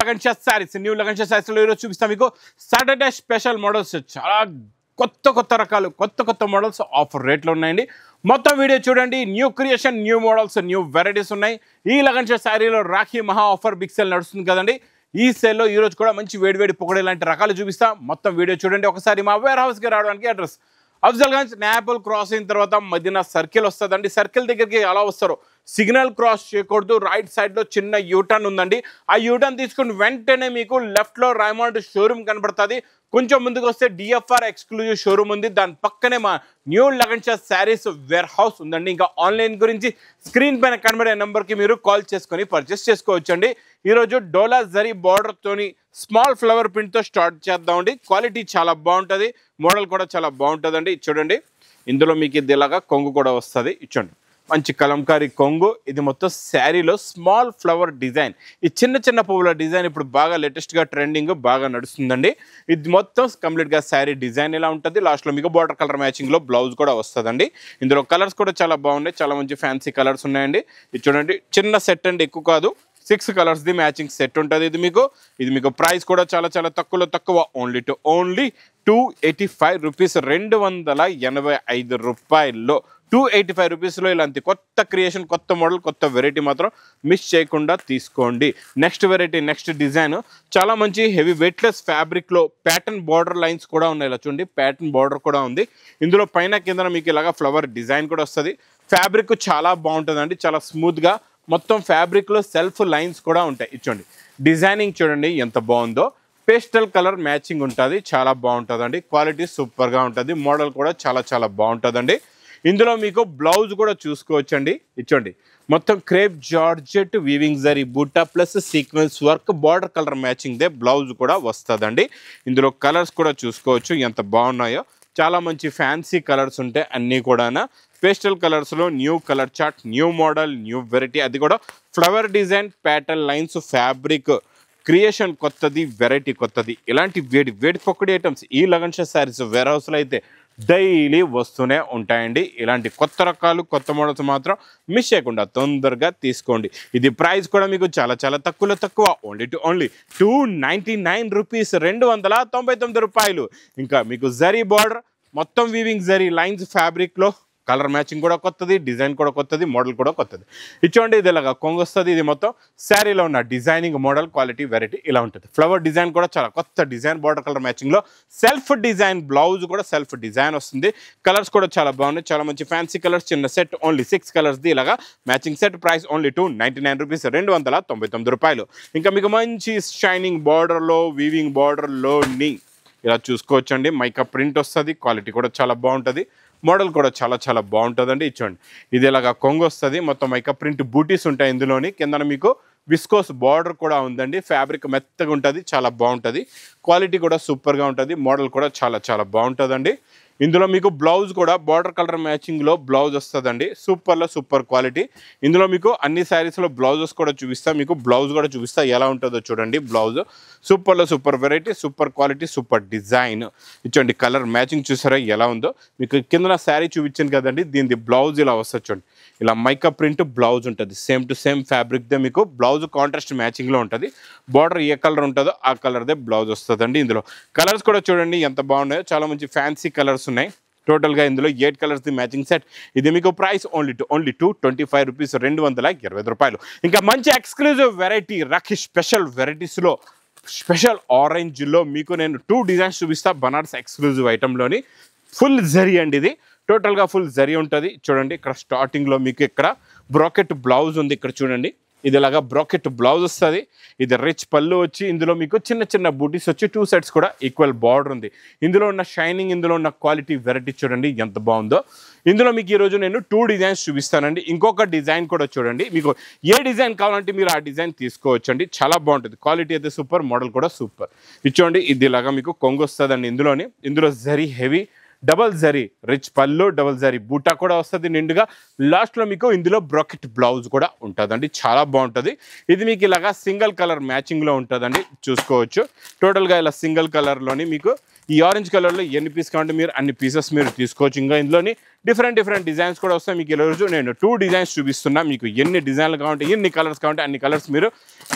Lagansha saris new Lagansha saris లో ఈరోజు చూపిస్తాం మీకు సాటర్డే స్పెషల్ మోడల్స్ చాలా కొత్త రకాలు కొత్త మోడల్స్ ఆఫర్ రేట్లో ఉన్నాయండి. మొత్తం వీడియో చూడండి. New creation, new models, new varieties ఉన్నాయి. ఈ లగన్షా శారీలో రాఖీ మహా ఆఫర్ బిగ్ సేల్ నడుస్తుంది కదండి. ఈ సేల్లో ఈరోజు కూడా మంచి వేడివేడి పొగడే లాంటి రకాలు చూపిస్తా. మొత్తం వీడియో చూడండి. ఒకసారి మా వేర్ హౌస్కి రావడానికి అడ్రస్ అఫ్జల్గంజ్ నేపల్ క్రాస్ అయిన తర్వాత మదీనా సర్కిల్ వస్తుందండి. సర్కిల్ దగ్గరికి ఎలా వస్తారో సిగ్నల్ క్రాస్ చేయకూడదు. రైట్ సైడ్లో చిన్న యూటర్న్ ఉందండి. ఆ యూటర్న్ తీసుకుని వెంటనే మీకు లెఫ్ట్లో రైమండ్ షోరూమ్ కనబడుతుంది. కొంచెం ముందుకు వస్తే డిఎఫ్ఆర్ ఎక్స్క్లూజివ్ షోరూమ్ ఉంది. దాని పక్కనే మా new Lagansha sarees warehouse ఉందండి. ఇంకా ఆన్లైన్ గురించి స్క్రీన్ పైన కనబడే నెంబర్కి మీరు కాల్ చేసుకొని పర్చేస్ చేసుకోవచ్చండి. ఈరోజు డోలా జరీ బార్డర్తోని స్మాల్ ఫ్లవర్ ప్రింట్తో స్టార్ట్ చేద్దామండి. క్వాలిటీ చాలా బాగుంటుంది, మోడల్ కూడా చాలా బాగుంటుందండి. చూడండి, ఇందులో మీకు ఇది ఇలాగా కొంగు కూడా వస్తుంది. ఇచ్చండి, మంచి కలంకారీ కొంగు. ఇది మొత్తం శారీలో స్మాల్ ఫ్లవర్ డిజైన్, ఈ చిన్న పువ్వుల డిజైన్ ఇప్పుడు బాగా లేటెస్ట్గా ట్రెండింగ్ బాగా నడుస్తుందండి. ఇది మొత్తం కంప్లీట్గా శారీ డిజైన్ ఇలా ఉంటుంది. లాస్ట్లో మీకు బార్డర్ కలర్ మ్యాచింగ్లో బ్లౌజ్ కూడా వస్తుందండి. ఇందులో కలర్స్ కూడా చాలా బాగున్నాయి, చాలా మంచి ఫ్యాన్సీ కలర్స్ ఉన్నాయండి. ఇది చూడండి, చిన్న సెట్ అండి, ఎక్కువ కాదు. 6 కలర్స్ది మ్యాచింగ్ సెట్ ఉంటుంది. ఇది మీకు ప్రైస్ కూడా చాలా తక్కువ. ఓన్లీ 285 రూపీస్, 285 రూపాయల్లో 285 రూపీస్లో ఇలాంటి కొత్త క్రియేషన్, కొత్త మోడల్, కొత్త వెరైటీ మాత్రం మిస్ చేయకుండా తీసుకోండి. నెక్స్ట్ వెరైటీ, నెక్స్ట్ డిజైన్ చాలా మంచి హెవీ వెయిట్లెస్ ఫ్యాబ్రిక్లో ప్యాటర్న్ బార్డర్ లైన్స్ కూడా ఉన్నాయి. ఇలా చూడండి, ప్యాటర్న్ బార్డర్ కూడా ఉంది. ఇందులో పైన కింద మీకు ఇలాగా ఫ్లవర్ డిజైన్ కూడా వస్తుంది. ఫ్యాబ్రిక్ చాలా బాగుంటుందండి, చాలా స్మూత్గా. మొత్తం ఫ్యాబ్రిక్లో సెల్ఫ్ లైన్స్ కూడా ఉంటాయి. ఇచ్చండి, డిజైనింగ్ చూడండి ఎంత బాగుందో. పేస్టల్ కలర్ మ్యాచింగ్ ఉంటుంది, చాలా బాగుంటుందండి. క్వాలిటీ సూపర్గా ఉంటుంది. మోడల్ కూడా చాలా బాగుంటుందండి. ఇందులో మీకు బ్లౌజ్ కూడా చూసుకోవచ్చండి. ఇచ్చండి, మొత్తం క్రేప్ జార్జెట్ వీవింగ్ జరీ బూటా plus sequence work border colour matching they blouse కూడా వస్తుందండి. ఇందులో కలర్స్ కూడా చూసుకోవచ్చు ఎంత బాగున్నాయో. చాలా మంచి ఫ్యాన్సీ కలర్స్ ఉంటాయి అన్నీ కూడా. పేస్టల్ కలర్స్లో new colour chart, new model, new variety. అది కూడా flower design, pattern lines, fabric creation కొత్తది, వెరైటీ కొత్తది. ఇలాంటి వేడి పొక్కడి ఐటమ్స్ ఈ లగన్షా శారీస్ వేర్ హౌస్లో అయితే డైలీ వస్తూనే ఉంటాయండి. ఇలాంటి కొత్త రకాలు, కొత్త మోడల్స్ మాత్రం మిస్ చేయకుండా తొందరగా తీసుకోండి. ఇది ప్రైస్ కూడా మీకు చాలా తక్కువ. ఓన్లీ 299 రూపీస్, 299 రూపాయలు. ఇంకా మీకు జరీ బార్డర్, మొత్తం వీవింగ్ జరీ లైన్స్ ఫ్యాబ్రిక్లో కలర్ మ్యాచింగ్ కూడా కొత్తది, డిజైన్ కూడా కొత్తది, మోడల్ కూడా కొత్తది. ఇచ్చోండి, ఇది ఇలాగా కొంగు వస్తుంది. ఇది మొత్తం శారీలో ఉన్న డిజైనింగ్, మోడల్, క్వాలిటీ, వెరైటీ ఇలా ఉంటుంది. ఫ్లవర్ డిజైన్ కూడా చాలా కొత్త డిజైన్, బార్డర్ కలర్ మ్యాచింగ్లో సెల్ఫ్ డిజైన్, బ్లౌజ్ కూడా సెల్ఫ్ డిజైన్ వస్తుంది. కలర్స్ కూడా చాలా బాగున్నాయి, చాలా మంచి ఫ్యాన్సీ కలర్స్. చిన్న సెట్ ఓన్లీ 6 కలర్స్ది ఇలాగా matching set. Price only 299 rupees, 299 రూపాయలు. ఇంకా మీకు మంచి షైనింగ్ బార్డర్లో, వీవింగ్ బార్డర్లోని ఇలా చూసుకోవచ్చండి. మైకా ప్రింట్ వస్తుంది, క్వాలిటీ కూడా చాలా బాగుంటుంది. మోడల్ కూడా చాలా బాగుంటుందండి. ఇచ్చండి, ఇది ఇలాగా కొంగు వస్తుంది. మొత్తం మైకా ప్రింట్ బూటీస్ ఉంటాయి ఇందులోని. కింద మీకు విస్కోస్ బార్డర్ కూడా ఉందండి. ఫ్యాబ్రిక్ మెత్తగా ఉంటుంది, చాలా బాగుంటుంది. క్వాలిటీ కూడా సూపర్గా ఉంటుంది. మోడల్ కూడా చాలా బాగుంటుందండి. ఇందులో మీకు బ్లౌజ్ కూడా బార్డర్ కలర్ మ్యాచింగ్లో బ్లౌజ్ వస్తుందండి. Super quality. ఇందులో మీకు అన్ని శారీస్లో బ్లౌజెస్ కూడా చూపిస్తా. మీకు బ్లౌజ్ కూడా చూపిస్తా ఎలా ఉంటుందో చూడండి. Blouse super variety, super quality, super design. ఇచ్చండి, కలర్ మ్యాచింగ్ చూసారా ఎలా ఉందో. మీకు కింద శారీ చూపించాను కదండి, దీనిది బ్లౌజ్ ఇలా వస్తుంది చూడండి. ఇలా మైకా ప్రింట్ బ్లౌజ్ ఉంటుంది. సేమ్ టు సేమ్ ఫ్యాబ్రిక్దే మీకు బ్లౌజ్ కాంట్రాస్ట్ మ్యాచింగ్లో ఉంటుంది. బార్డర్ ఏ కలర్ ఉంటుందో ఆ కలర్దే బ్లౌజ్ వస్తుందండి. ఇందులో కలర్స్ కూడా చూడండి ఎంత బాగున్నాయో. చాలా మంచి ఫ్యాన్సీ కలర్స్ ఉన్నాయి. టోటల్గా ఇందులో 8 కలర్స్ది మ్యాచింగ్ సెట్. ఇది మీకు ప్రైస్ ఓన్లీ 225 రూపీస్, 220 రూపాయలు. ఇంకా మంచి ఎక్స్క్లూజివ్ వెరైటీ రాఖీ స్పెషల్ వెరైటీస్లో స్పెషల్ ఆరెంజ్లో మీకు నేను 2 డిజైన్స్ చూపిస్తా. బనారస్ ఎక్స్క్లూజివ్ ఐటెంలోని ఫుల్ జరీ అండి. ఇది టోటల్గా ఫుల్ జరీ ఉంటుంది. చూడండి, ఇక్కడ స్టార్టింగ్లో మీకు ఇక్కడ బ్రాకెట్ బ్లౌజ్ ఉంది. ఇక్కడ చూడండి, ఇది ఇలాగా బ్రాకెట్ బ్లౌజ్ వస్తుంది. ఇది రిచ్ పళ్ళు వచ్చి ఇందులో మీకు చిన్న బూటీస్ వచ్చి 2 సెట్స్ కూడా ఈక్వల్ బార్డర్ ఉంది. ఇందులో ఉన్న షైనింగ్, ఇందులో ఉన్న క్వాలిటీ, వెరైటీ చూడండి ఎంత బాగుందో. ఇందులో మీకు ఈరోజు నేను 2 డిజైన్స్ చూపిస్తానండి. ఇంకొక డిజైన్ కూడా చూడండి. మీకు ఏ డిజైన్ కావాలంటే మీరు ఆ డిజైన్ తీసుకోవచ్చండి. చాలా బాగుంటుంది. క్వాలిటీ అయితే సూపర్, మోడల్ కూడా సూపర్. ఇచ్చోండి, ఇది ఇలాగా మీకు కొంగు వస్తుందండి. ఇందులో zari heavy, double zari rich పళ్ళు, డబల్ జరీ బూటా కూడా వస్తుంది నిండుగా. లాస్ట్లో మీకు ఇందులో బ్రాకెట్ బ్లౌజ్ కూడా ఉంటుందండి. చాలా బాగుంటుంది. ఇది మీకు ఇలాగా సింగిల్ కలర్ మ్యాచింగ్లో ఉంటుందండి. చూసుకోవచ్చు. టోటల్గా ఇలా సింగిల్ కలర్లోని మీకు ఈ ఆరెంజ్ కలర్లో ఎన్ని పీస్ కావాలంటే మీరు అన్ని పీసెస్ మీరు తీసుకోవచ్చు. ఇంకా ఇందులోని డిఫరెంట్ డిజైన్స్ కూడా వస్తాయి. మీకు ఈరోజు నేను 2 డిజైన్స్ చూపిస్తున్నా. మీకు ఎన్ని డిజైన్లు కావాలంటే ఎన్ని కలర్స్ కావాలంటే అన్ని కలర్స్ మీరు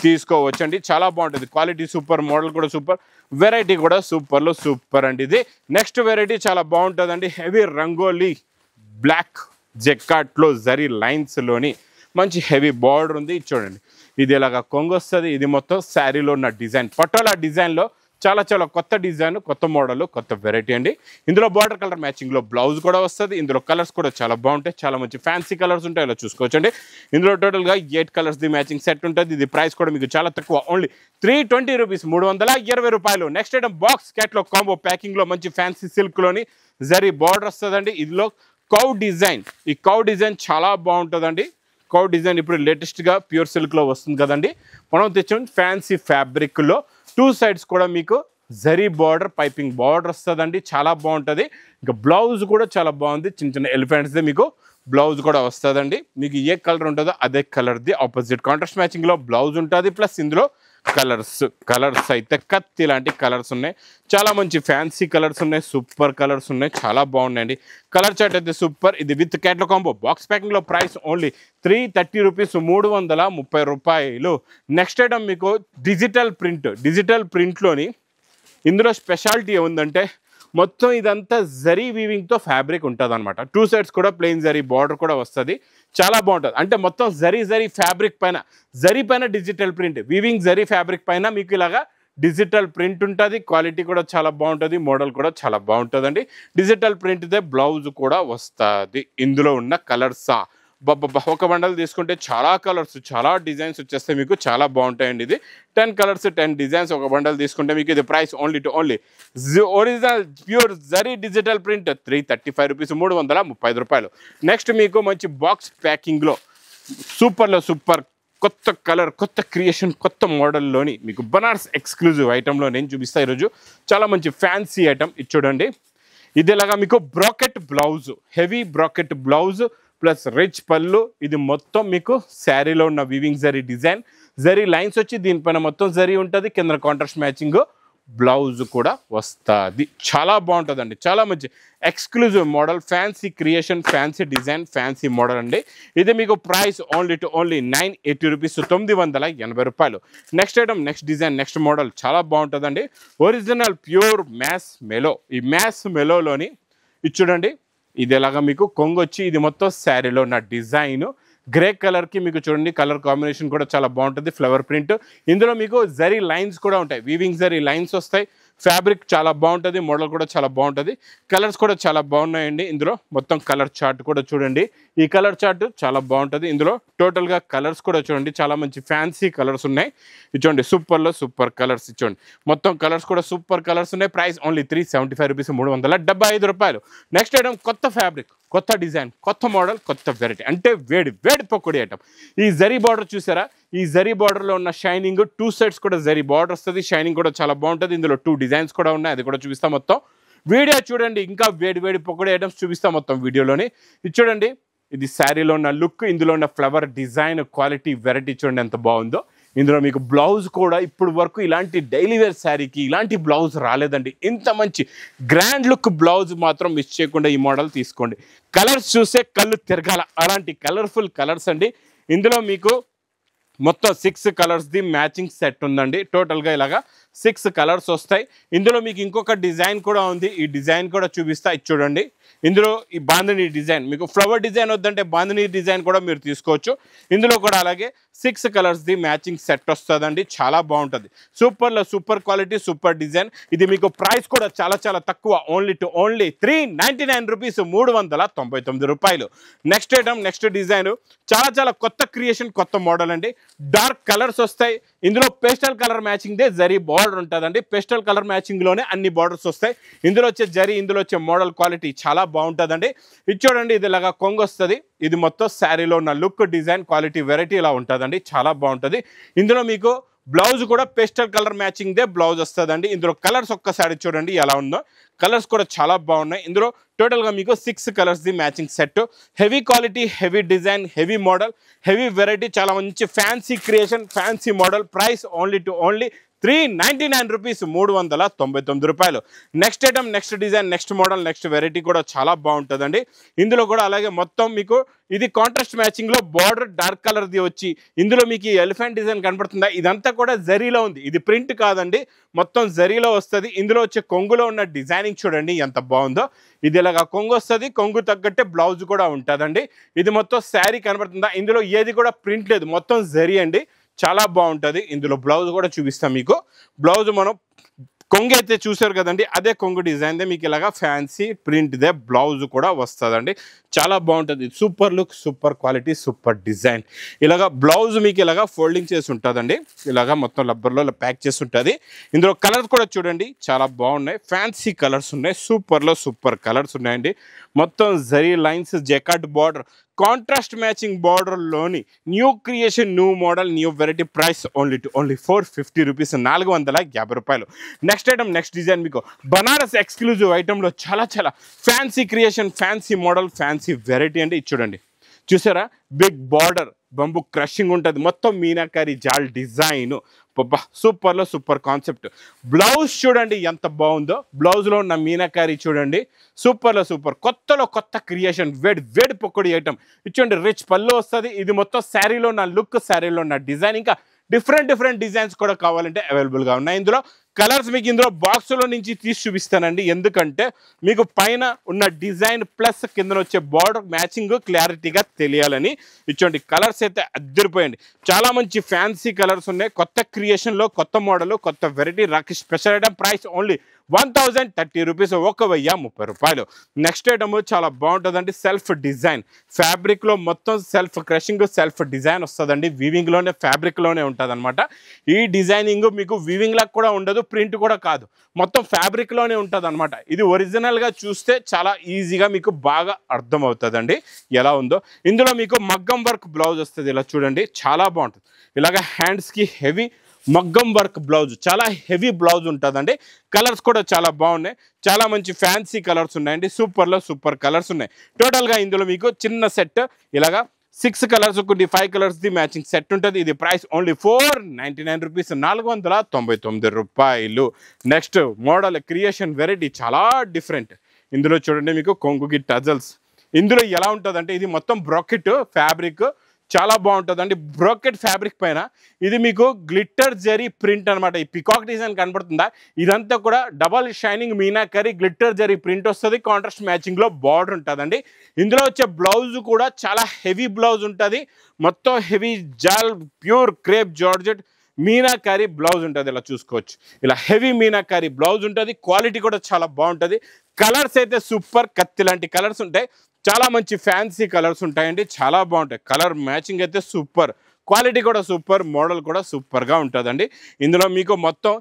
తీసుకోవచ్చు అండి. చాలా బాగుంటుంది. క్వాలిటీ సూపర్, మోడల్ కూడా సూపర్, వెరైటీ కూడా సూపర్లో సూపర్ అండి. ఇది నెక్స్ట్ వెరైటీ చాలా బాగుంటుందండి. హెవీ రంగోలీ బ్లాక్ జెక్కాట్లో జరీ లైన్స్లోని మంచి హెవీ బార్డర్ ఉంది. చూడండి, ఇది ఇలాగా కొంగు వస్తుంది. ఇది మొత్తం శారీలో ఉన్న డిజైన్, పటోలా డిజైన్లో చాలా కొత్త డిజైన్, కొత్త మోడల్, కొత్త వెరైటీ అండి. ఇందులో బార్డర్ కలర్ మ్యాచింగ్లో బ్లౌజ్ కూడా వస్తుంది. ఇందులో కలర్స్ కూడా చాలా బాగుంటాయి. చాలా మంచి ఫ్యాన్సీ కలర్స్ ఉంటాయి. ఇలా చూసుకోవచ్చండి. ఇందులో టోటల్గా 8 కలర్స్ది మ్యాచింగ్ సెట్ ఉంటుంది. ఇది ప్రైస్ కూడా మీకు చాలా తక్కువ, ఓన్లీ 320 రూపీస్, 320 రూపాయలు. నెక్స్ట్ ఐటమ్ బాక్స్ క్యాట్లో కాంబో ప్యాకింగ్లో మంచి ఫ్యాన్సీ సిల్క్లోని జరీ బార్డర్ వస్తుందండి. ఇందులో కౌ డిజైన్, ఈ కౌ డిజైన్ చాలా బాగుంటుందండి. కౌ డిజైన్ ఇప్పుడు లేటెస్ట్గా ప్యూర్ సిల్క్లో వస్తుంది కదండి. మనం తెచ్చాం ఫ్యాన్సీ ఫ్యాబ్రిక్లో 2 సైడ్స్ కూడా మీకు జరీ బార్డర్, పైపింగ్ బార్డర్ వస్తుందండి. చాలా బాగుంటుంది. ఇంకా బ్లౌజ్ కూడా చాలా బాగుంది. చిన్న ఎలిఫెంట్స్ది మీకు బ్లౌజ్ కూడా వస్తుందండి. మీకు ఏ కలర్ ఉంటుందో అదే కలర్ది ఆపోజిట్ కాంట్రాస్ట్ మ్యాచింగ్లో బ్లౌజ్ ఉంటుంది. ప్లస్ ఇందులో కలర్స్ అయితే కత్తి లాంటి కలర్స్ ఉన్నాయి. చాలా మంచి ఫ్యాన్సీ కలర్స్ ఉన్నాయి. సూపర్ కలర్స్ ఉన్నాయి. చాలా బాగున్నాయండి. కలర్ చార్ట్ అయితే సూపర్. ఇది విత్ క్యాట్లో కాంబో బాక్స్ ప్యాకింగ్లో ప్రైస్ ఓన్లీ 330 రూపీస్, 330 రూపాయలు. నెక్స్ట్ ఐటమ్ మీకు డిజిటల్ ప్రింట్లోని ఇందులో స్పెషాలిటీ ఏముందంటే మొత్తం ఇదంతా జరీ వీవింగ్తో ఫ్యాబ్రిక్ ఉంటుంది అనమాట. 2 సైడ్స్ కూడా ప్లెయిన్ జరీ బార్డర్ కూడా వస్తుంది. చాలా బాగుంటుంది. అంటే మొత్తం జరీ ఫ్యాబ్రిక్ పైన digital print, weaving zari fabric పైన మీకు ఇలాగా డిజిటల్ ప్రింట్ ఉంటుంది. క్వాలిటీ కూడా చాలా బాగుంటుంది. మోడల్ కూడా చాలా బాగుంటుందండి. డిజిటల్ ప్రింట్దే బ్లౌజ్ కూడా వస్తుంది. ఇందులో ఉన్న కలర్సా ఒక బండల్ తీసుకుంటే చాలా కలర్స్, చాలా డిజైన్స్ వచ్చేస్తాయి. మీకు చాలా బాగుంటాయండి. ఇది 10 కలర్స్ 10 డిజైన్స్ ఒక బండల్ తీసుకుంటే మీకు ఇది price only original pure zari digital print 335 rupees, 330 రూపాయలు. నెక్స్ట్ మీకు మంచి బాక్స్ ప్యాకింగ్లో సూపర్లో సూపర్ కొత్త కలర్, కొత్త క్రియేషన్, కొత్త మోడల్లోని మీకు బనారస్ ఎక్స్క్లూజివ్ ఐటెంలో నేను చూపిస్తాను ఈరోజు. చాలా మంచి ఫ్యాన్సీ ఐటమ్. ఇది చూడండి, ఇది ఇలాగా మీకు bracket blouse, heavy bracket blouse plus rich పళ్ళు. ఇది మొత్తం మీకు శారీలో ఉన్న weaving zari design, zari lines వచ్చి దీనిపైన మొత్తం జరీ ఉంటుంది. కింద కాంట్రాస్ట్ మ్యాచింగ్ బ్లౌజ్ కూడా వస్తుంది. చాలా బాగుంటుందండి. చాలా మంచి exclusive model, fancy creation, fancy design, fancy model అండి. ఇది మీకు ప్రైస్ ఓన్లీ 980 రూపీస్, 980 రూపాయలు. Next item, next design, next model చాలా బాగుంటుందండి. ఒరిజినల్ ప్యూర్ మ్యాస్ మెలో. ఈ మ్యాస్ మెలోలోని ఇది చూడండి, ఇది ఎలాగా మీకు కొంగు వచ్చి ఇది మొత్తం శారీలో ఉన్న డిజైన్ గ్రే కలర్కి మీకు చూడండి కలర్ కాంబినేషన్ కూడా చాలా బాగుంటుంది. Flower print. ఇందులో మీకు జరీ లైన్స్ కూడా ఉంటాయి. వీవింగ్ జరీ లైన్స్ వస్తాయి. ఫ్యాబ్రిక్ చాలా బాగుంటుంది. మోడల్ కూడా చాలా బాగుంటుంది. కలర్స్ కూడా చాలా బాగున్నాయండి. ఇందులో మొత్తం కలర్ చార్ట్ కూడా చూడండి. ఈ కలర్ చార్ట్ చాలా బాగుంటుంది. ఇందులో టోటల్గా కలర్స్ కూడా చూడండి. చాలా మంచి ఫ్యాన్సీ కలర్స్ ఉన్నాయి. ఇచ్చోండి సూపర్లో సూపర్ కలర్స్. ఇచ్చోండి మొత్తం కలర్స్ కూడా సూపర్ కలర్స్ ఉన్నాయి. ప్రైస్ ఓన్లీ 375 రూపీస్, 375 రూపాయలు. నెక్స్ట్ ఐటమ్ కొత్త ఫ్యాబ్రిక్, కొత్త డిజైన్, కొత్త మోడల్, కొత్త వెరైటీ. అంటే వేడి పకోడీ ఐటమ్. ఈ జరీ బార్డర్ చూసారా? ఈ జరీ బార్డర్లో ఉన్న షైనింగ్ 2 సైడ్స్ కూడా జరీ బార్డర్ వస్తుంది. షైనింగ్ కూడా చాలా బాగుంటుంది. ఇందులో 2 డిజైన్స్ కూడా ఉన్నాయి. అది కూడా చూపిస్తాం మొత్తం వీడియో చూడండి. ఇంకా వేడి పకోడీ ఐటమ్స్ చూపిస్తాం మొత్తం వీడియోలోని. ఇది చూడండి, ఇది శారీలో ఉన్న లుక్, ఇందులో ఉన్న ఫ్లవర్ డిజైన్, క్వాలిటీ, వెరైటీ చూడండి ఎంత బాగుందో. ఇందులో మీకు బ్లౌజ్ కూడా ఇప్పుడు వరకు ఇలాంటి డైలీ వేర్ శారీకి ఇలాంటి బ్లౌజ్ రాలేదండి. ఇంత మంచి గ్రాండ్ లుక్ బ్లౌజ్ మాత్రం మిస్ చేయకుండా ఈ మోడల్ తీసుకోండి. కలర్స్ చూసే కళ్ళు తిరగాల, అలాంటి కలర్ఫుల్ కలర్స్ అండి. ఇందులో మీకు మొత్తం 6 కలర్స్ది మ్యాచింగ్ సెట్ ఉందండి. టోటల్గా ఇలాగా 6 కలర్స్ వస్తాయి. ఇందులో మీకు ఇంకొక డిజైన్ కూడా ఉంది. ఈ డిజైన్ కూడా చూపిస్తా. ఇది చూడండి, ఇందులో ఈ బాందిని డిజైన్, మీకు ఫ్లవర్ డిజైన్ వద్దంటే బాందిని డిజైన్ కూడా మీరు తీసుకోవచ్చు. ఇందులో కూడా అలాగే 6 కలర్స్ది మ్యాచింగ్ సెట్ వస్తుందండి. చాలా బాగుంటుంది. సూపర్లో సూపర్ క్వాలిటీ, సూపర్ డిజైన్. ఇది మీకు ప్రైస్ కూడా చాలా తక్కువ, ఓన్లీ 399 రూపీస్, 399 రూపాయలు. నెక్స్ట్ ఐటమ్, నెక్స్ట్ డిజైన్ చాలా కొత్త క్రియేషన్, కొత్త మోడల్ అండి. డార్క్ కలర్స్ వస్తాయి. ఇందులో pastel colour matching they zari border ఉంటుందండి. పేస్టల్ కలర్ మ్యాచింగ్లోనే అన్ని బార్డర్స్ వస్తాయి. ఇందులో వచ్చే జరీ, ఇందులో వచ్చే మోడల్ క్వాలిటీ చాలా బాగుంటుందండి. ఇది చూడండి, ఇది ఇలాగా కొంగు వస్తుంది. ఇది మొత్తం శారీలో ఉన్న లుక్, డిజైన్, క్వాలిటీ, వెరైటీ ఇలా ఉంటుందండి. చాలా బాగుంటుంది. ఇందులో మీకు బ్లౌజ్ కూడా pastel colour matching they blouse వస్తుందండి. ఇందులో కలర్స్ ఒక్కసారి చూడండి ఎలా ఉందో. కలర్స్ కూడా చాలా బాగున్నాయి. ఇందులో టోటల్గా మీకు 6 కలర్స్ది matching set. Heavy quality, heavy design, heavy model, heavy variety, చాలా మంచి fancy creation, fancy model. Price only 399 rupees, 399 రూపాయలు. Next item, next design, next model, next variety కూడా చాలా బాగుంటుందండి. ఇందులో కూడా అలాగే మొత్తం మీకు ఇది కాంట్రాస్ట్ మ్యాచింగ్లో బార్డర్ డార్క్ కలర్ది వచ్చి ఇందులో మీకు ఈ ఎలిఫెంట్ డిజైన్ కనపడుతుందా, ఇదంతా కూడా జరీలో ఉంది. ఇది ప్రింట్ కాదండి, మొత్తం జరీలో వస్తుంది. ఇందులో వచ్చే కొంగులో ఉన్న డిజైనింగ్ చూడండి ఎంత బాగుందో. ఇది ఇలాగా కొంగు వస్తుంది, కొంగు తగ్గట్టే బ్లౌజ్ కూడా ఉంటుందండి. ఇది మొత్తం శారీ కనబడుతుందా, ఇందులో ఏది కూడా ప్రింట్ లేదు, మొత్తం జరీ అండి. చాలా బాగుంటుంది. ఇందులో బ్లౌజ్ కూడా చూపిస్తాం మీకు. బ్లౌజ్ మనం కొంగు అయితే చూసారు కదండి, అదే కొంగు డిజైన్దే మీకు ఇలాగా ఫ్యాన్సీ ప్రింట్దే బ్లౌజ్ కూడా వస్తుందండి. చాలా బాగుంటుంది. Super look, super quality, super design. ఇలాగా బ్లౌజ్ మీకు ఇలాగా ఫోల్డింగ్ చేసి ఉంటుందండి. ఇలాగా మొత్తం రబ్బర్లో ప్యాక్ చేసి ఉంటుంది. ఇందులో కలర్స్ కూడా చూడండి చాలా బాగున్నాయి. ఫ్యాన్సీ కలర్స్ ఉన్నాయి, సూపర్లో సూపర్ కలర్స్ ఉన్నాయండి. మొత్తం zari lines, jacquard border, contrast matching బార్డర్లోని new creation, new model, new variety. Price only 450 rupees, 450 రూపాయలు. నెక్స్ట్ ఐటమ్, నెక్స్ట్ డిజైన్ మీకు బనారస్ ఎక్స్క్లూజివ్ ఐటెంలో చాలా చాలా fancy creation, fancy model, fancy variety అండి. ఇది చూడండి, చూసారా బిగ్ బార్డర్, బంబు క్రషింగ్ ఉంటుంది, మొత్తం మీనాకారి జాల్ డిజైన్. సూపర్లో సూపర్ కాన్సెప్ట్. బ్లౌజ్ చూడండి ఎంత బాగుందో, బ్లౌజ్లో ఉన్న మీనాకారి చూడండి సూపర్లో సూపర్. కొత్తలో కొత్త క్రియేషన్, వేడి పొక్కడి ఐటమ్. ఇచ్చండి రిచ్ పళ్ళు వస్తుంది. ఇది మొత్తం శారీలో ఉన్న లుక్, శారీలో ఉన్న డిజైన్, ఇంకా డిఫరెంట్ డిజైన్స్ కూడా కావాలంటే అవైలబుల్గా ఉన్నాయి. ఇందులో కలర్స్ మీకు ఇందులో బాక్స్లో నుంచి తీసి చూపిస్తానండి, ఎందుకంటే మీకు పైన ఉన్న డిజైన్ ప్లస్ కింద వచ్చే బార్డర్ మ్యాచింగ్ క్లారిటీగా తెలియాలని. ఇచ్చోండి కలర్స్ అయితే అద్దరిపోయండి. చాలా మంచి ఫ్యాన్సీ కలర్స్ ఉన్నాయి. కొత్త క్రియేషన్లో కొత్త మోడల్, కొత్త variety. Rakhi special item, price only 1030 rupees, 1030 రూపాయలు. నెక్స్ట్ ఐటమ్ చాలా బాగుంటుందండి. సెల్ఫ్ డిజైన్ ఫ్యాబ్రిక్లో మొత్తం సెల్ఫ్ క్రషింగ్, సెల్ఫ్ డిజైన్ వస్తుందండి. వీవింగ్లోనే, ఫ్యాబ్రిక్లోనే ఉంటుంది అనమాట. ఈ డిజైనింగ్ మీకు వీవింగ్ లాగా కూడా ఉండదు, ప్రింట్ కూడా కాదు, మొత్తం ఫ్యాబ్రిక్లోనే ఉంటుంది అనమాట. ఇది ఒరిజినల్గా చూస్తే చాలా ఈజీగా మీకు బాగా అర్థమవుతుందండి ఎలా ఉందో. ఇందులో మీకు మగ్గం వర్క్ బ్లౌజ్ వస్తుంది. ఇలా చూడండి చాలా బాగుంటుంది. ఇలాగ హ్యాండ్స్కి హెవీ మగ్గం వర్క్ బ్లౌజ్, చాలా హెవీ బ్లౌజ్ ఉంటుందండి. కలర్స్ కూడా చాలా బాగున్నాయి, చాలా మంచి ఫ్యాన్సీ కలర్స్ ఉన్నాయండి. సూపర్లో సూపర్ కలర్స్ ఉన్నాయి. టోటల్గా ఇందులో మీకు చిన్న సెట్ ఇలాగా 6 కలర్స్, కొన్ని 5 కలర్స్ది మ్యాచింగ్ సెట్ ఉంటుంది. ఇది ప్రైస్ ఓన్లీ 499 రూపీస్, 499 రూపాయలు. నెక్స్ట్ మోడల్, క్రియేషన్, వెరైటీ చాలా డిఫరెంట్. ఇందులో చూడండి మీకు కొంగుకి టజల్స్. ఇందులో ఎలా ఉంటుందంటే ఇది మొత్తం బ్రాకెట్ ఫ్యాబ్రిక్, చాలా బాగుంటుందండి. బ్రోకెట్ ఫ్యాబ్రిక్ పైన ఇది మీకు గ్లిట్టర్ జరీ ప్రింట్ అనమాట. ఈ పికాక్ డిజైన్ కనబడుతుందా, ఇదంతా కూడా double shining meenakari glitter zari print వస్తుంది. కాంట్రాస్ట్ మ్యాచింగ్లో బార్డర్ ఉంటుందండి. ఇందులో వచ్చే బ్లౌజ్ కూడా చాలా హెవీ బ్లౌజ్ ఉంటుంది, మొత్తం హెవీ జాల్ pure crepe georgette meenakari blouse ఉంటుంది. ఇలా చూసుకోవచ్చు, ఇలా హెవీ మీనాకారి బ్లౌజ్ ఉంటుంది. క్వాలిటీ కూడా చాలా బాగుంటుంది. కలర్స్ అయితే సూపర్, కత్తి లాంటి కలర్స్ ఉంటాయి. చాలా మంచి ఫ్యాన్సీ కలర్స్ ఉంటాయండి, చాలా బాగుంటాయి. కలర్ మ్యాచింగ్ అయితే సూపర్, క్వాలిటీ కూడా సూపర్, మోడల్ కూడా సూపర్గా ఉంటుందండి. ఇందులో మీకు మొత్తం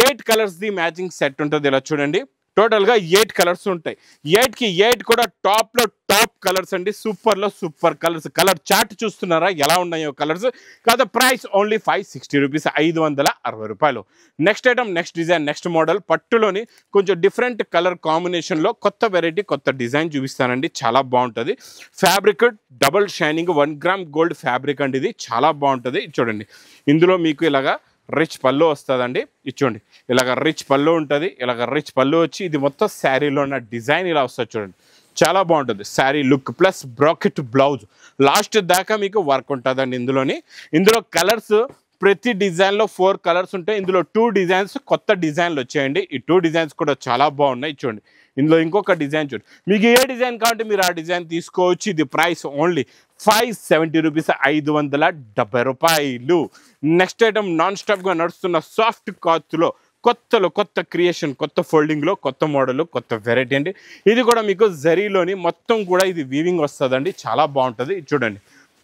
8 కలర్స్ది మ్యాచింగ్ సెట్ ఉంటుంది. ఇలా చూడండి, టోటల్గా 8 కలర్స్ ఉంటాయి. 8కి 8 కూడా టాప్లో టాప్ కలర్స్ అండి. సూపర్లో సూపర్ కలర్స్. కలర్ చార్ట్ చూస్తున్నారా ఎలా ఉన్నాయో కలర్స్. కాదు ప్రైస్ ఓన్లీ 560 రూపీస్, 560 రూపాయలు. Next item, next design, next model. పట్టులోని కొంచెం డిఫరెంట్ కలర్ కాంబినేషన్లో కొత్త వెరైటీ, కొత్త డిజైన్ చూపిస్తానండి. చాలా బాగుంటుంది. Fabric double shining 1 gram gold fabric అండి. ఇది చాలా బాగుంటుంది. చూడండి, ఇందులో మీకు ఇలాగా రిచ్ పళ్ళు వస్తుందండి. ఇచ్చోండి, ఇలాగ రిచ్ పళ్ళు ఉంటుంది. ఇలాగ రిచ్ పళ్ళు వచ్చి ఇది మొత్తం శారీలో ఉన్న డిజైన్ ఇలా వస్తుంది. చూడండి, చాలా బాగుంటుంది. Sari look plus bracket blouse, last దాకా మీకు వర్క్ ఉంటుందండి. ఇందులో కలర్స్ ప్రతి డిజైన్లో 4 కలర్స్ ఉంటాయి. ఇందులో 2 డిజైన్స్ కొత్త డిజైన్లు వచ్చాయండి. ఈ 2 డిజైన్స్ కూడా చాలా బాగున్నాయి. చూడండి, ఇందులో ఇంకొక డిజైన్ చూడండి. మీకు ఏ డిజైన్ కావాలంటే మీరు ఆ డిజైన్ తీసుకోవచ్చు. ఇది ప్రైస్ ఓన్లీ 570 రూపీస్, 570 రూపాయలు. నెక్స్ట్ ఐటమ్, నాన్ స్టాప్గా నడుస్తున్న సాఫ్ట్ క్లాత్లో కొత్త క్రియేషన్, కొత్త ఫోల్డింగ్లో కొత్త మోడల్, కొత్త వెరైటీ అండి. ఇది కూడా మీకు జరీలోని మొత్తం కూడా ఇది వీవింగ్ వస్తుందండి. చాలా బాగుంటుంది. చూడండి,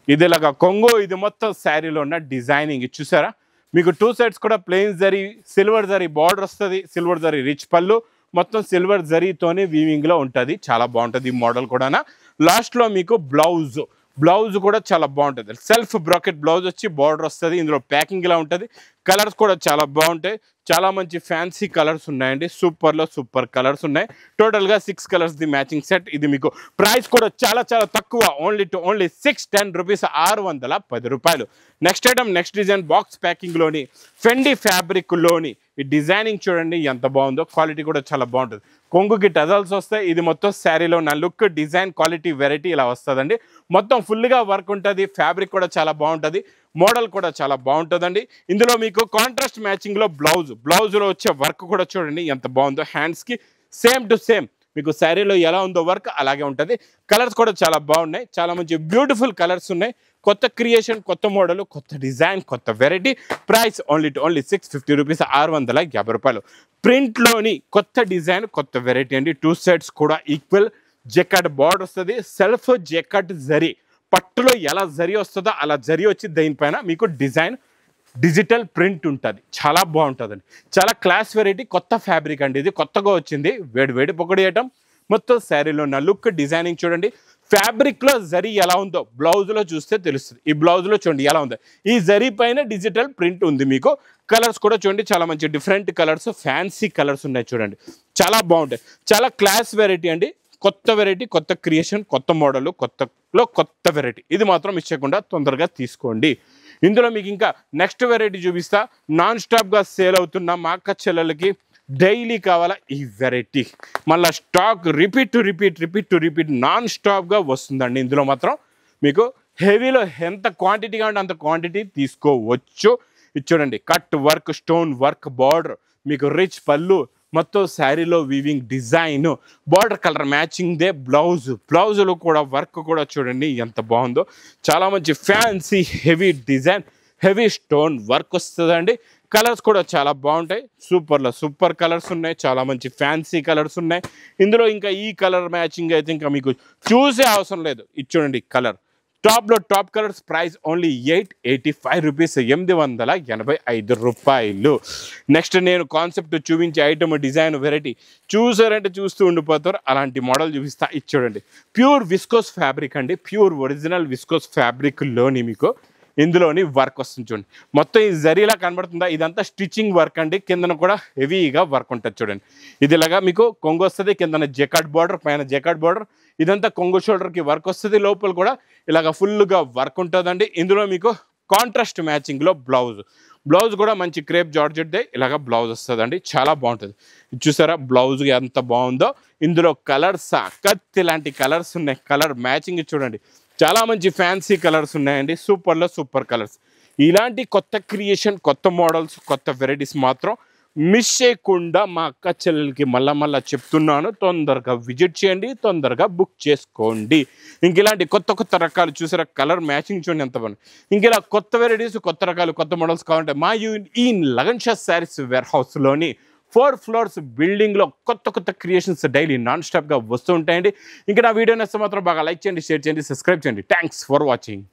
ఇది ఇలాగా కొంగు, ఇది మొత్తం శారీలో ఉన్న డిజైనింగ్ చూసారా. మీకు 2 సైడ్స్ కూడా plain zari, silver zari border వస్తుంది. సిల్వర్ జరీ రిచ్ పళ్ళు, మొత్తం సిల్వర్ జరీతోనే వీవింగ్లో ఉంటుంది. చాలా బాగుంటుంది ఈ మోడల్ కూడా. లాస్ట్లో మీకు బ్లౌజ్ కూడా చాలా బాగుంటుంది. సెల్ఫ్ బ్రాకెట్ బ్లౌజ్ వచ్చి బార్డర్ వస్తుంది. ఇందులో ప్యాకింగ్ ఇలా ఉంటుంది. కలర్స్ కూడా చాలా బాగుంటాయి, చాలా మంచి ఫ్యాన్సీ కలర్స్ ఉన్నాయండి, సూపర్లో సూపర్ కలర్స్ ఉన్నాయి. టోటల్గా 6 కలర్స్ ది మ్యాచింగ్ సెట్. ఇది మీకు ప్రైస్ కూడా చాలా చాలా తక్కువ, ఓన్లీ 610 రూపీస్, 610 రూపాయలు. Next item, next design box ప్యాకింగ్లోని ఫెండి ఫ్యాబ్రిక్లోని ఈ డిజైనింగ్ చూడండి ఎంత బాగుందో, క్వాలిటీ కూడా చాలా బాగుంటుంది. కొంగుకి టజల్స్ వస్తాయి. ఇది మొత్తం శారీలో నా లుక్, డిజైన్, క్వాలిటీ, వెరైటీ ఇలా వస్తుందండి. మొత్తం ఫుల్గా వర్క్ ఉంటుంది. ఫ్యాబ్రిక్ కూడా చాలా బాగుంటుంది, మోడల్ కూడా చాలా బాగుంటుందండి. ఇందులో మీకు కాంట్రాస్ట్ మ్యాచింగ్లో బ్లౌజ్లో వచ్చే వర్క్ కూడా చూడండి ఎంత బాగుందో. హ్యాండ్స్కి సేమ్ టు సేమ్ మీకు శారీలో ఎలా ఉందో వర్క్ అలాగే ఉంటుంది. కలర్స్ కూడా చాలా బాగున్నాయి, చాలా మంచి బ్యూటిఫుల్ కలర్స్ ఉన్నాయి. కొత్త క్రియేషన్, కొత్త మోడల్, కొత్త డిజైన్, కొత్త వెరైటీ. ప్రైస్ ఓన్లీ 650 రూపీస్, 650 రూపాయలు. ప్రింట్లోని కొత్త డిజైన్, కొత్త వెరైటీ అండి. 2 సైడ్స్ కూడా ఈక్వల్ జెకాట్ బార్డర్ వస్తుంది. సెల్ఫ్ జెకాట్ జరీ, పట్టులో ఎలా జరీ వస్తుందో అలా జరీ వచ్చి దీనిపైన మీకు డిజైన్ డిజిటల్ ప్రింట్ ఉంటుంది. చాలా బాగుంటుందండి, చాలా క్లాస్ వెరైటీ, కొత్త ఫ్యాబ్రిక్ అండి. ఇది కొత్తగా వచ్చింది, వేడి పొగడి ఐటమ్. మొత్తం శారీలో నా లుక్, డిజైనింగ్ చూడండి. ఫ్యాబ్రిక్లో జరీ ఎలా ఉందో బ్లౌజ్లో చూస్తే తెలుస్తుంది. ఈ బ్లౌజ్లో చూడండి ఎలా ఉందో, ఈ జరీ పైన డిజిటల్ ప్రింట్ ఉంది మీకు. కలర్స్ కూడా చూడండి చాలా మంచి డిఫరెంట్ కలర్స్, ఫ్యాన్సీ కలర్స్ ఉన్నాయి చూడండి, చాలా బాగుంటాయి. చాలా క్లాస్ వెరైటీ అండి, కొత్త వెరైటీ, కొత్త క్రియేషన్, కొత్త మోడల్, కొత్త వెరైటీ. ఇది మాత్రం మిస్ చేయకుండా తొందరగా తీసుకోండి. ఇందులో మీకు ఇంకా నెక్స్ట్ వెరైటీ చూపిస్తా. నాన్ స్టాప్గా సేల్ అవుతున్న మా అక్క చెల్లెలకి డైలీ కావాలా ఈ వెరైటీ, మళ్ళీ స్టాక్ రిపీట్ నాన్ స్టాప్గా వస్తుందండి. ఇందులో మాత్రం మీకు హెవీలో ఎంత క్వాంటిటీ కావాలంటే అంత క్వాంటిటీ తీసుకోవచ్చు. ఇది చూడండి, cut work, stone work, border, మీకు రిచ్ పళ్ళు, మొత్తం శారీలో వీవింగ్ డిజైన్, బార్డర్ కలర్ మ్యాచింగ్దే బ్లౌజులో కూడా వర్క్ కూడా చూడండి ఎంత బాగుందో. చాలా మంచి fancy heavy design, heavy stone work వస్తుందండి. కలర్స్ కూడా చాలా బాగుంటాయి, సూపర్ కలర్స్ ఉన్నాయి, చాలా మంచి ఫ్యాన్సీ కలర్స్ ఉన్నాయి. ఇందులో ఇంకా ఈ కలర్ మ్యాచింగ్ అయితే ఇంకా మీకు చూసే అవసరం లేదు. ఇది చూడండి colour, top colours. Price only 885 rupees, 885 రూపాయలు. నెక్స్ట్ నేను కాన్సెప్ట్ చూపించే ఐటమ్, డిజైన్, వెరైటీ చూసారంటే చూస్తూ ఉండిపోతారు. అలాంటి మోడల్ చూపిస్తా. ఇది చూడండి, ప్యూర్ విస్కోస్ ఫ్యాబ్రిక్ అండి, ప్యూర్ ఒరిజినల్ విస్కోస్ ఫ్యాబ్రిక్లోని మీకు ఇందులోని వర్క్ వస్తుంది చూడండి. మొత్తం ఈ జరీలా కనబడుతుందా, ఇదంతా స్టిచ్చింగ్ వర్క్ అండి. కిందన కూడా హెవీగా వర్క్ ఉంటుంది చూడండి. ఇది ఇలాగా మీకు కొంగు వస్తుంది, కిందన జెకాట్ బార్డర్, పైన జెకాట్ బార్డర్, ఇదంతా కొంగు షోల్డర్కి వర్క్ వస్తుంది. లోపల కూడా ఇలాగ ఫుల్గా వర్క్ ఉంటుందండి. ఇందులో మీకు కాంట్రాస్ట్ మ్యాచింగ్లో బ్లౌజ్ కూడా మంచి క్రేప్ జార్జెట్దే ఇలాగ బ్లౌజ్ వస్తుందండి, చాలా బాగుంటుంది. చూసారా బ్లౌజ్ ఎంత బాగుందో. ఇందులో కలర్స్ కత్తి లాంటి కలర్స్ ఉన్నాయి. కలర్ మ్యాచింగ్ చూడండి, చాలా మంచి ఫ్యాన్సీ కలర్స్ ఉన్నాయండి, సూపర్ కలర్స్. ఇలాంటి కొత్త క్రియేషన్, కొత్త మోడల్స్, కొత్త వెరైటీస్ మాత్రం మిస్ చేయకుండా మా అక్క చెల్లెలకి మళ్ళా చెప్తున్నాను, తొందరగా విజిట్ చేయండి, తొందరగా బుక్ చేసుకోండి. ఇంక ఇలాంటి కొత్త రకాలు చూసారా, కలర్ మ్యాచింగ్ చూడండి ఎంత బాగుంది. ఇంక ఇలా కొత్త వెరైటీస్, కొత్త రకాలు, కొత్త మోడల్స్ కావాలంటే మా ఈ లగన్ షా శారీస్ వేర్ హౌస్లోని 4 ఫ్లోర్స్ బిల్డింగ్లో కొత్త క్రియేషన్స్ డైలీ నాన్ స్టాప్గా వస్తూ ఉంటాయండి. ఇంకా నా వీడియో నచ్చితే మాత్రం బాగా లైక్ చేయండి, షేర్ చేయండి, సబ్స్క్రైబ్ చేయండి. Thanks for watching.